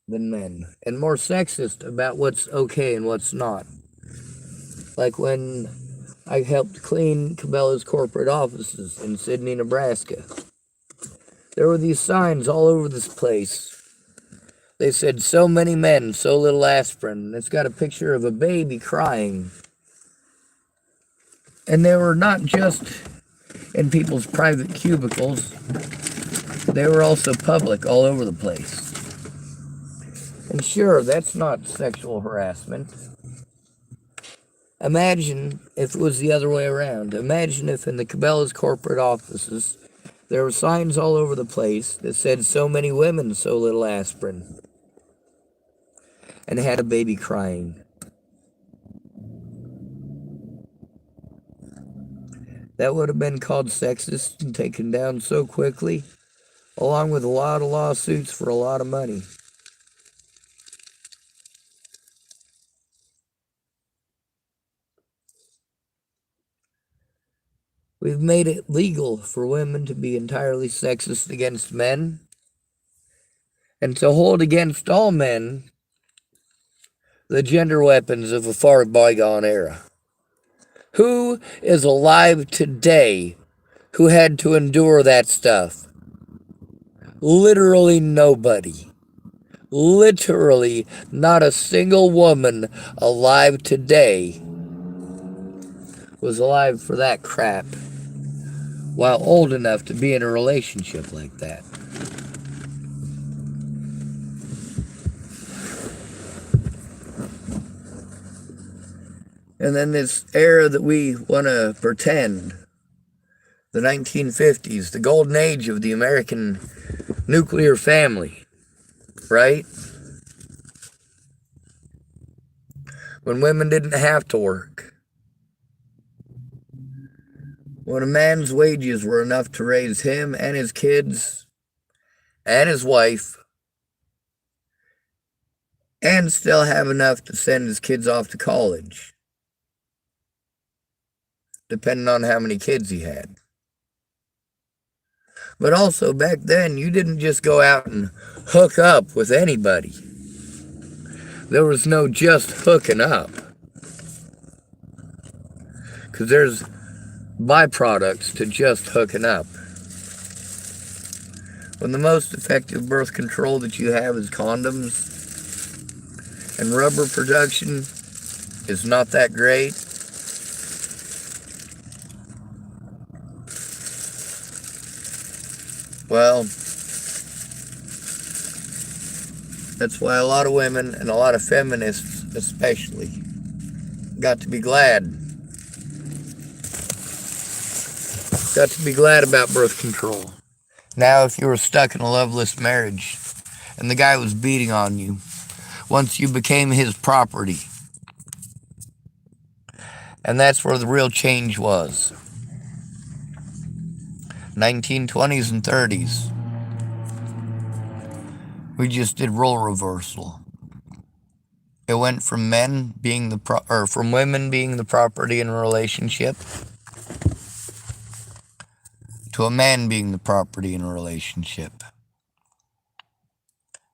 than men, and more sexist about what's okay and what's not. Like when I helped clean Cabela's corporate offices in Sydney, Nebraska. There were these signs all over this place. They said, "So many men, so little aspirin." And it's got a picture of a baby crying. And they were not just in people's private cubicles, they were also public all over the place. And sure, that's not sexual harassment. Imagine if it was the other way around. Imagine if in the Cabela's corporate offices there were signs all over the place that said, "So many women, so little aspirin," and had a baby crying. That would have been called sexist and taken down so quickly, along with a lot of lawsuits for a lot of money. We've made it legal for women to be entirely sexist against men, and to hold against all men the gender weapons of a far bygone era. Who is alive today who had to endure that stuff? Literally nobody. Literally not a single woman alive today was alive for that crap while old enough to be in a relationship like that. And then this era that we want to pretend, the 1950s, the golden age of the American nuclear family, right? When women didn't have to work. When a man's wages were enough to raise him and his kids and his wife, and still have enough to send his kids off to college, depending on how many kids he had. But also, back then, you didn't just go out and hook up with anybody. There was no just hooking up. Because there's byproducts to just hooking up. When the most effective birth control that you have is condoms, and rubber production is not that great, well, that's why a lot of women, and a lot of feminists especially, got to be glad. Got to be glad about birth control. Now, if you were stuck in a loveless marriage and the guy was beating on you, once you became his property, and that's where the real change was. 1920s and 30s. We just did role reversal. It went from men being from women being the property in a relationship to a man being the property in a relationship.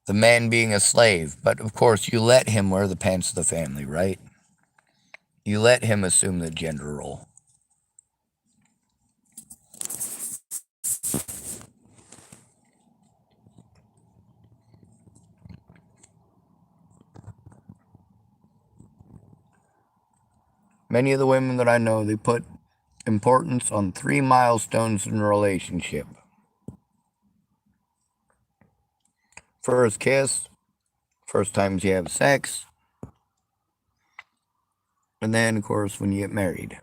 The man being a slave, but of course you let him wear the pants of the family, right? You let him assume the gender role. Many of the women that I know, they put importance on 3 milestones in a relationship. First kiss, first times you have sex, and then, of course, when you get married.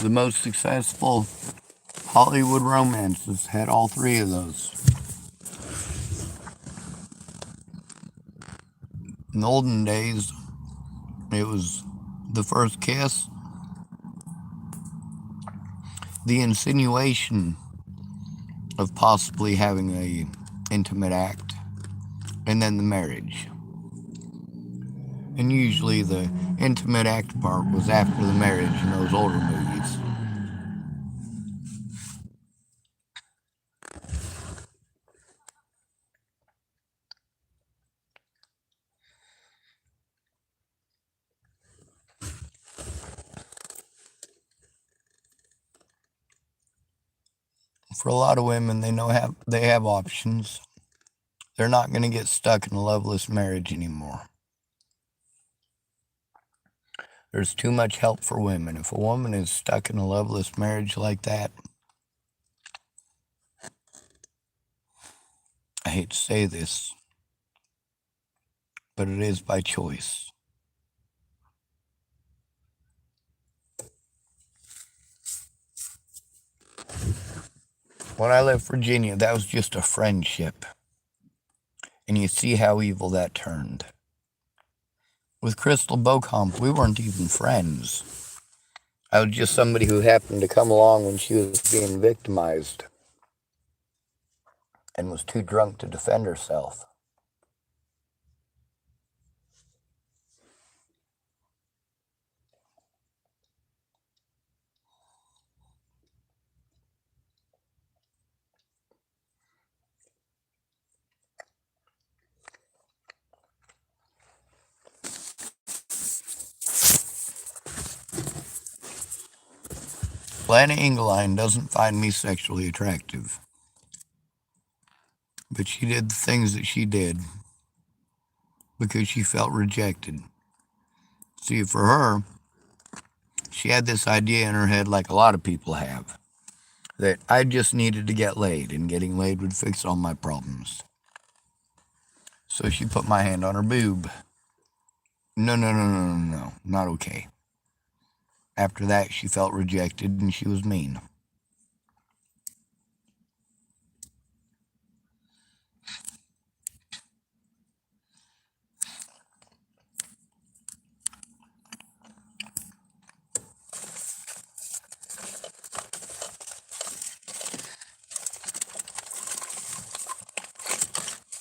The most successful Hollywood romances had all three of those. In the olden days, it was the first kiss, the insinuation of possibly having a intimate act, and then the marriage. And usually the intimate act part was after the marriage in those older movies. For a lot of women, they have options. They're not going to get stuck in a loveless marriage anymore. There's too much help for women. If a woman is stuck in a loveless marriage like that, I hate to say this, but it is by choice. When I left Virginia, that was just a friendship. And you see how evil that turned. With Crystal Beauchamp, we weren't even friends. I was just somebody who happened to come along when she was being victimized and was too drunk to defend herself. Lana Engeline doesn't find me sexually attractive, but she did the things that she did because she felt rejected. See, for her, she had this idea in her head, like a lot of people have, that I just needed to get laid, and getting laid would fix all my problems. So she put my hand on her boob. No, no, no, no, no, no, not okay. After that, she felt rejected and she was mean.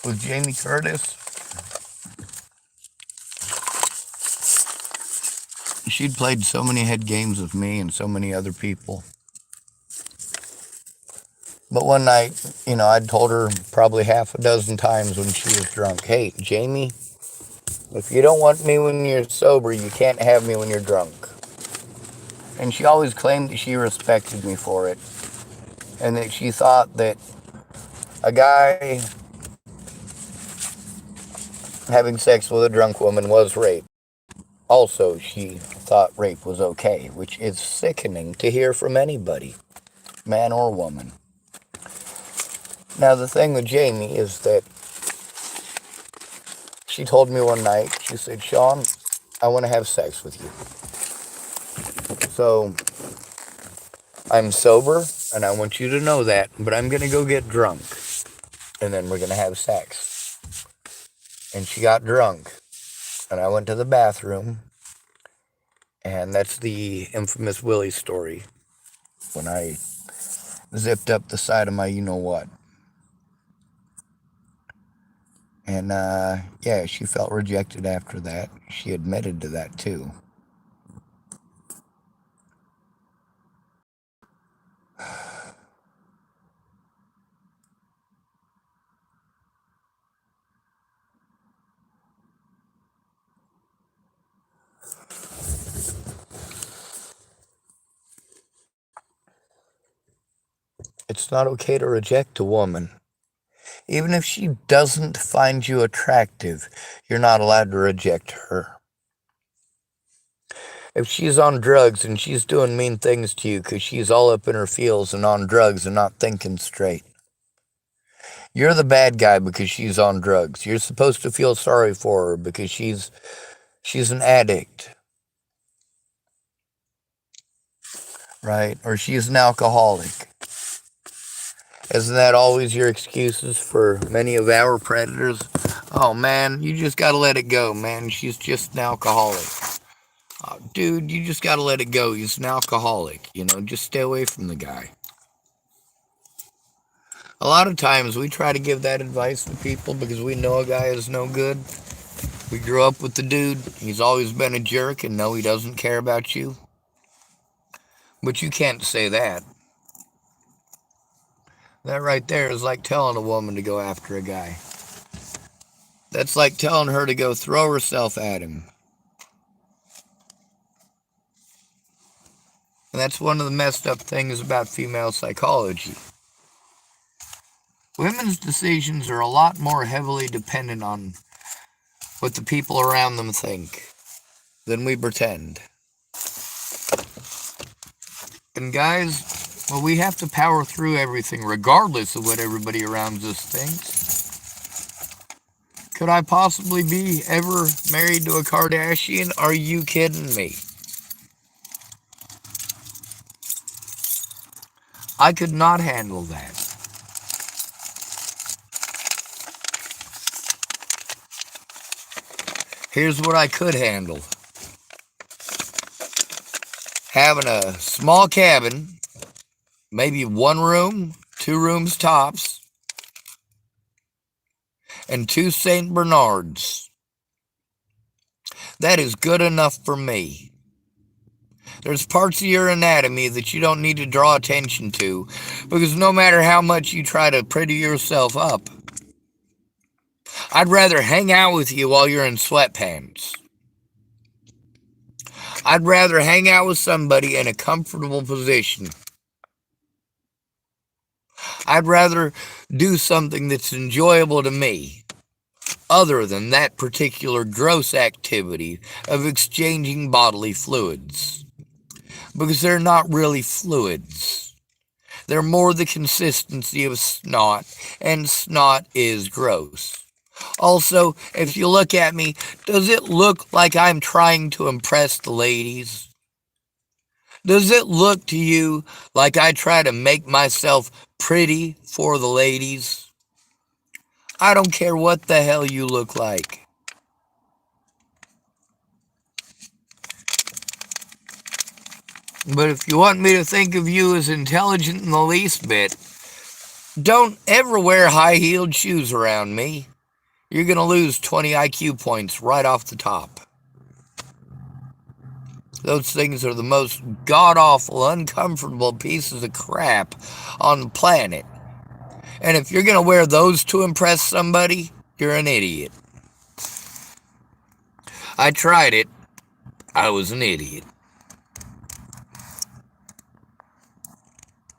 With Jamie Curtis, she'd played so many head games with me and so many other people. But one night, I'd told her probably half a dozen times when she was drunk, hey, Jamie, if you don't want me when you're sober, you can't have me when you're drunk. And she always claimed that she respected me for it, and that she thought that a guy having sex with a drunk woman was rape. Also, she thought rape was okay, which is sickening to hear from anybody, man or woman. Now, the thing with Jamie is that she told me one night, she said, Sean, I want to have sex with you. So, I'm sober, and I want you to know that, but I'm going to go get drunk, and then we're going to have sex. And she got drunk, and I went to the bathroom, and that's the infamous Willie story, when I zipped up the side of my you-know-what. And, yeah, she felt rejected after that. She admitted to that, too. It's not okay to reject a woman. Even if she doesn't find you attractive, you're not allowed to reject her. If she's on drugs and she's doing mean things to you because she's all up in her feels and on drugs and not thinking straight, you're the bad guy because she's on drugs. You're supposed to feel sorry for her because she's an addict, right? Or she's an alcoholic. Isn't that always your excuses for many of our predators? Oh man, you just gotta let it go, man. She's just an alcoholic. Oh, dude, you just gotta let it go. He's an alcoholic. Just stay away from the guy. A lot of times we try to give that advice to people because we know a guy is no good. We grew up with the dude. He's always been a jerk and no, he doesn't care about you. But you can't say that. That right there is like telling a woman to go after a guy. That's like telling her to go throw herself at him. And that's one of the messed up things about female psychology. Women's decisions are a lot more heavily dependent on what the people around them think than we pretend. And guys, well, we have to power through everything regardless of what everybody around us thinks. Could I possibly be ever married to a Kardashian? Are you kidding me? I could not handle that. Here's what I could handle. Having a small cabin, maybe 1 room, 2 rooms tops, and 2 St. Bernards. That is good enough for me. There's parts of your anatomy that you don't need to draw attention to, because no matter how much you try to pretty yourself up, I'd rather hang out with you while you're in sweatpants. I'd rather hang out with somebody in a comfortable position. I'd rather do something that's enjoyable to me, other than that particular gross activity of exchanging bodily fluids. Because they're not really fluids. They're more the consistency of snot, and snot is gross. Also, if you look at me, does it look like I'm trying to impress the ladies? Does it look to you like I try to make myself pretty for the ladies? I don't care what the hell you look like. But if you want me to think of you as intelligent in the least bit, don't ever wear high-heeled shoes around me. You're going to lose 20 IQ points right off the top. Those things are the most god-awful, uncomfortable pieces of crap on the planet. And if you're going to wear those to impress somebody, you're an idiot. I tried it. I was an idiot.